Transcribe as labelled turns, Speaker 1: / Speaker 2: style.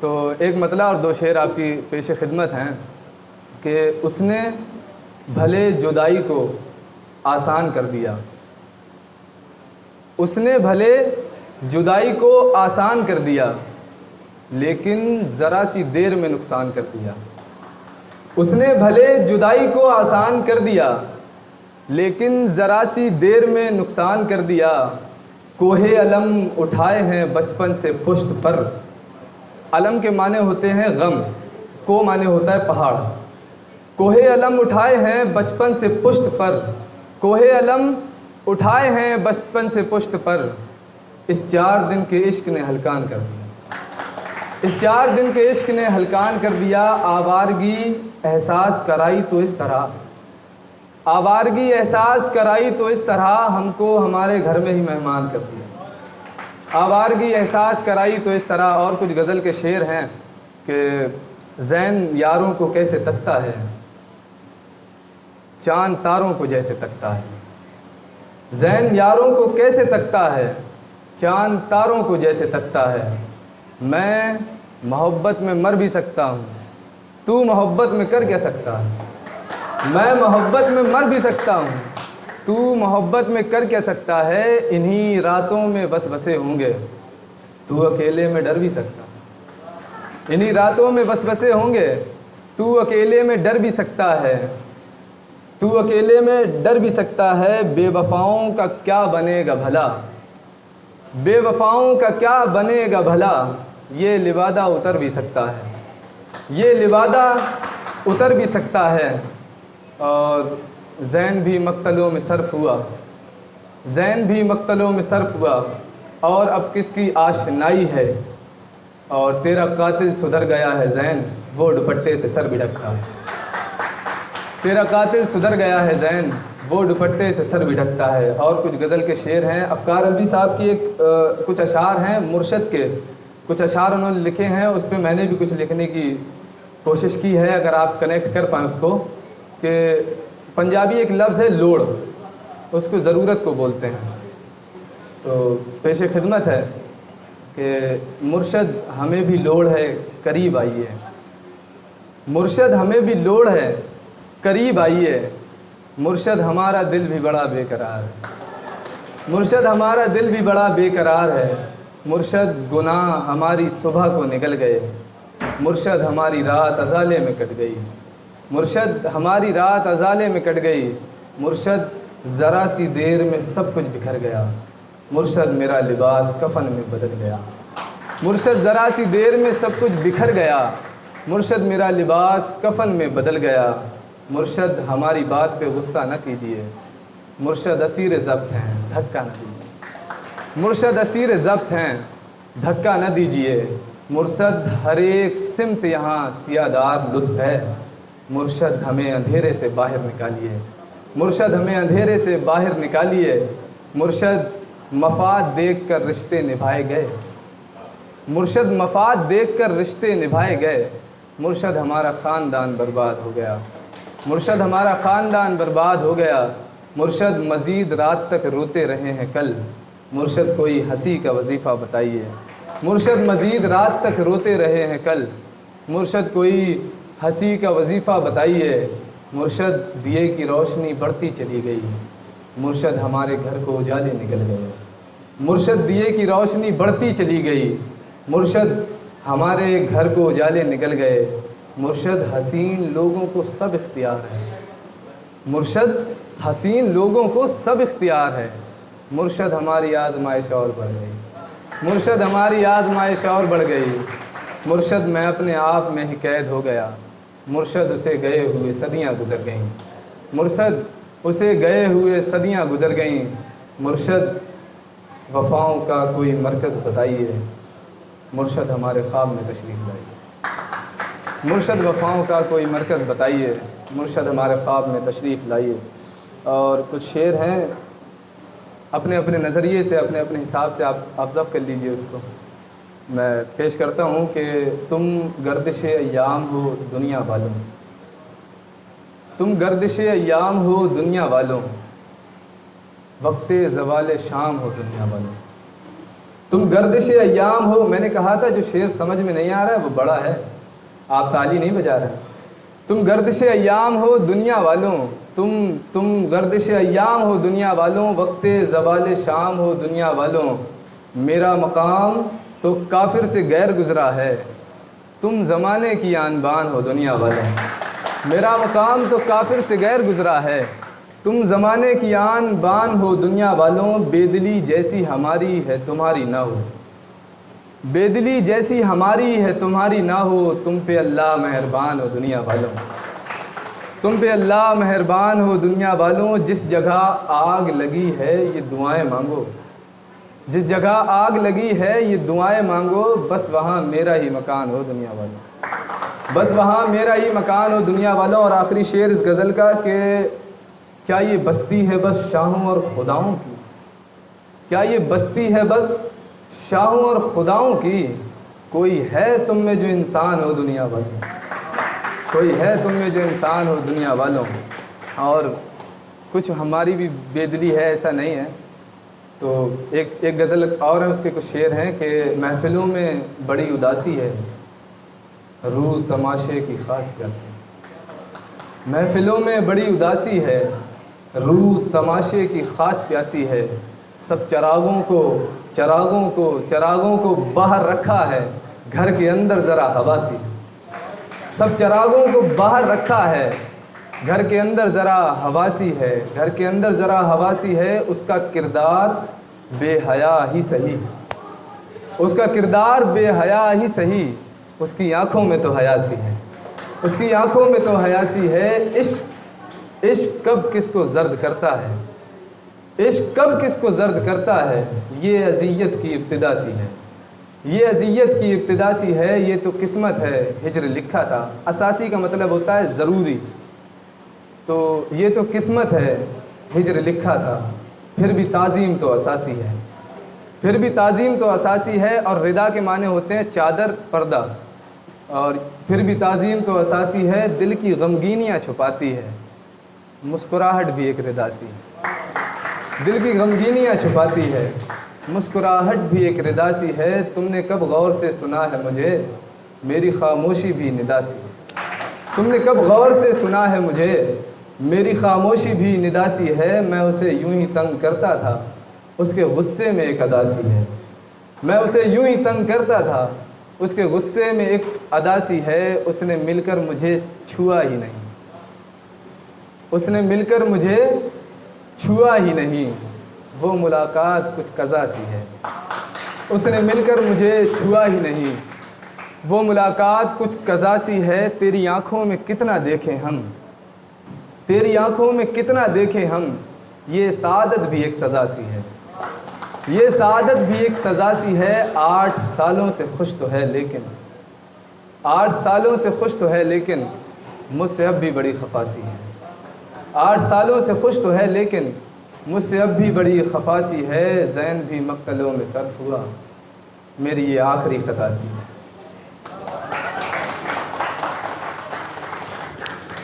Speaker 1: तो एक मतला और दो शेर आपकी पेश खिदमत हैं कि उसने भले जुदाई को आसान कर दिया, उसने भले जुदाई को आसान कर दिया, लेकिन ज़रा सी देर में नुकसान कर दिया। उसने भले जुदाई को आसान कर दिया, लेकिन ज़रा सी देर में नुकसान कर दिया। कोहे अलम उठाए हैं बचपन से पुश्त पर। अलम के माने होते हैं गम, को माने होता है पहाड़। कोहे अलम उठाए हैं बचपन से पुश्त पर, कोहे अलम उठाए हैं बचपन से पुश्त पर। इस 4 दिन के इश्क ने हलकान कर दिया, इस 4 दिन के इश्क ने हलकान कर दिया। आवारगी एहसास कराई तो इस तरह, आवारगी एहसास कराई तो इस तरह, हमको हमारे घर में ही मेहमान कर दिया। आवारगी एहसास कराई तो इस तरह। और कुछ गज़ल के शेर हैं कि ज़ैन यारों को कैसे तकता है, चांद तारों को जैसे तकता है। ज़ैन यारों को कैसे तकता है, चांद तारों को जैसे तकता है। मैं मोहब्बत में मर भी सकता हूँ, तू मोहब्बत में कर क्या सकता है। मैं मोहब्बत में मर भी सकता हूँ, तू मोहब्बत में कर क्या सकता है। इन्हीं रातों में बस बसे होंगे, तू अकेले में डर भी सकता है। इन्हीं रातों में बस बसे होंगे, तू अकेले में डर भी सकता है। तू अकेले में डर भी सकता है। बेवफाओं का क्या बनेगा भला, बेवफाओं का क्या बनेगा भला। ये लिबादा उतर भी सकता है, ये लिबादा उतर भी सकता है। और ज़ैन भी मक्तलों में सर्फ हुआ, ज़ैन भी मक्तलों में सर्फ हुआ। और अब किसकी आशनाई है, और तेरा कातिल सुधर गया है ज़ैन, वो दुपट्टे से सर भी ढकता है। तेरा कातिल सुधर गया है ज़ैन, वो दुपट्टे से सर भी ढकता है। और कुछ गज़ल के शेर हैं। अफ़कार अलवी साहब की कुछ अशार हैं मुर्शद के, कुछ अशार उन्होंने लिखे हैं, उस पर मैंने भी कुछ लिखने की कोशिश की है, अगर आप कनेक्ट कर पाएँ उसको। कि पंजाबी एक लफ्ज़ है लोड़, उसको ज़रूरत को बोलते हैं। तो पेश खिदमत है कि मुर्शद हमें भी लोड़ है करीब आइए, मुर्शद हमें भी लोड़ है करीब आइए। मुर्शद हमारा दिल भी बड़ा बेकरार है, मुर्शद हमारा दिल भी बड़ा बेकरार है। मुर्शद गुनाह हमारी सुबह को निकल गए, मुर्शद हमारी रात अज़ाले में कट गई। मुर्शद हमारी रात अज़ाले में कट गई। मुर्शद ज़रा सी देर में सब कुछ बिखर गया, मुर्शद मेरा लिबास कफन में बदल गया। मुर्शद ज़रा सी देर में सब कुछ बिखर गया, मुर्शद मेरा लिबास कफन में बदल गया। मुर्शद हमारी बात पे गुस्सा न कीजिए, मुर्शद असीर ज़ब्त हैं धक्का न दीजिए। मुर्शद असीर ज़ब्त हैं धक्का न दीजिए। मुर्शद हर एक सिमत यहाँ सियादार लुत्फ़ है। मुर्शद हमें अंधेरे से बाहर निकालिए, मुर्शद हमें अंधेरे से बाहर निकालिए। मुर्शद मफाद देख कर रिश्ते निभाए गए, मुर्शद मफाद देख कर रिश्ते निभाए गए। मुर्शद हमारा ख़ानदान बर्बाद हो गया, मुर्शद हमारा ख़ानदान बर्बाद हो गया। मुर्शद मज़ीद रात तक रोते रहे हैं कल, मुर्शद कोई हंसी का वजीफ़ा बताइए। मुर्शद मज़ीद रात तक रोते रहे हैं कल, मुर्शद कोई हंसी का वजीफ़ा बताइए। मुर्शद दिए की रोशनी बढ़ती चली गई, मुर्शद हमारे घर को उजाले निकल गए। मुर्शद दिए की रोशनी बढ़ती चली गई, मुर्शद हमारे घर को उजाले निकल गए। मुर्शद हसीन लोगों को सब इख्तियार है, मुर्शद हसीन लोगों को सब इख्तियार है। मुर्शद हमारी आजमाइश और बढ़ गई, मुर्शद हमारी आजमाइश और बढ़ गई। मुर्शद मैं अपने आप में ही कैद हो गया, मुर्शद उसे गए हुए सदियाँ गुज़र गईं, मुर्शद उसे गए हुए सदियाँ गुज़र गईं। मुर्शद वफ़ाओं का कोई मरकज़ बताइए, मुर्शद हमारे ख्वाब में तशरीफ़ लाइए। मुर्शद वफ़ाओं का कोई मरकज़ बताइए, मुर्शद हमारे ख्वाब में तशरीफ़ लाइए। और कुछ शेर हैं, अपने अपने नज़रिए से अपने अपने हिसाब से आप ऑब्ज़र्व कर लीजिए उसको। मैं पेश करता हूँ कि तुम गर्दिश अय्याम हो दुनिया वालों, तुम गर्दिश अय्याम हो दुनिया वालों, वक्त ज़वाल शाम हो दुनिया वालों। तुम गर्दिश अय्याम हो। मैंने कहा था जो शेर समझ में नहीं आ रहा है वो बड़ा है, आप ताली नहीं बजा रहे। तुम गर्दिश अय्याम हो दुनिया वालों, तुम गर्दिश अय्याम हो दुनिया वालों, वक्ते ज़वाल शाम हो दुनिया वालों। मेरा मकाम तो काफिर से गैर गुज़रा है, तुम ज़माने की आन बान हो दुनिया वालों। मेरा मकाम तो काफिर से गैर गुज़रा है, तुम ज़माने की आन बान हो दुनिया वालों। बेदिली जैसी हमारी है तुम्हारी ना हो, बेदिली जैसी हमारी है तुम्हारी ना हो। तुम पे अल्लाह मेहरबान हो दुनिया वालों, तुम पे अल्लाह मेहरबान हो दुनिया वालों। जिस जगह आग लगी है ये दुआएं मांगो, जिस जगह आग लगी है ये दुआएं मांगो। बस वहाँ मेरा ही मकान हो दुनिया वालों, बस वहाँ मेरा ही मकान हो दुनिया वालों। और आखिरी शेर इस गज़ल का कि क्या ये बस्ती है बस शाहों और खुदाओं की, क्या ये बस्ती है बस शाहों और खुदाओं की। कोई है तुम में जो इंसान हो दुनिया वालों, कोई है तुम में जो इंसान हो दुनिया वालों। और कुछ हमारी भी बेदिली है, ऐसा नहीं है। तो एक गज़ल और है, उसके कुछ शेर हैं कि महफ़िलों में बड़ी उदासी है, रूह तमाशे की ख़ास प्यासी। महफ़िलों में बड़ी उदासी है, रूह तमाशे की ख़ास प्यासी है। सब चरागों को बाहर रखा है, घर के अंदर ज़रा हवासी। सब चरागों को बाहर रखा है, घर के अंदर ज़रा हवासी है, घर के अंदर ज़रा हवासी है। उसका किरदार बेहया ही सही, उसका किरदार बेहया ही सही। उसकी आँखों में तो हयासी है, उसकी आँखों में तो हयासी है। इश्क कब किसको जर्द करता है, इश्क कब किसको जर्द करता है। ये अज़ियत की इब्तिदा सी है, ये अज़ियत की इब्तिदा सी है। ये तो किस्मत है हिज्र लिखा था। असासी का मतलब होता है ज़रूरी, तो ये तो किस्मत है हिज्र लिखा था। फिर भी ताज़ीम तो असासी है, फिर भी ताज़ीम तो असासी है। और रिदा के माने होते हैं चादर पर्दा, और फिर भी ताज़ीम तो असासी है। दिल की गमगीनियाँ छुपाती है, मुस्कुराहट भी एक रिदा सी है। दिल की गमगीनियाँ छुपाती है, मुस्कुराहट भी एक रिदा सी है। तुमने कब गौर से सुना है मुझे, मेरी खामोशी भी निदा सी है। तुमने कब गौर से सुना है मुझे, मेरी खामोशी भी निदा सी है। मैं उसे यूं ही तंग करता था, उसके गुस्से में एक अदा सी है। मैं उसे यूं ही तंग करता था, उसके गुस्से में एक अदा सी है। उसने मिलकर मुझे छुआ ही नहीं, उसने मिलकर मुझे छुआ ही नहीं। वो मुलाकात कुछ कज़ा सी है, उसने मिलकर मुझे छुआ ही नहीं। वो मुलाकात कुछ कज़ा सी है। तेरी आँखों में कितना देखें हम, तेरी आँखों में कितना देखें हम। ये सादत भी एक सज़ा सी है, ये सादत भी एक सज़ा सी है। 8 सालों से खुश तो है लेकिन, 8 सालों से खुश तो है लेकिन मुझसे अब भी बड़ी खफासी है। 8 सालों से खुश तो है लेकिन मुझसे अब भी बड़ी खफासी है। ज़ैन भी मक्तलों में सर्फ हुआ, मेरी ये आखिरी खता सी है।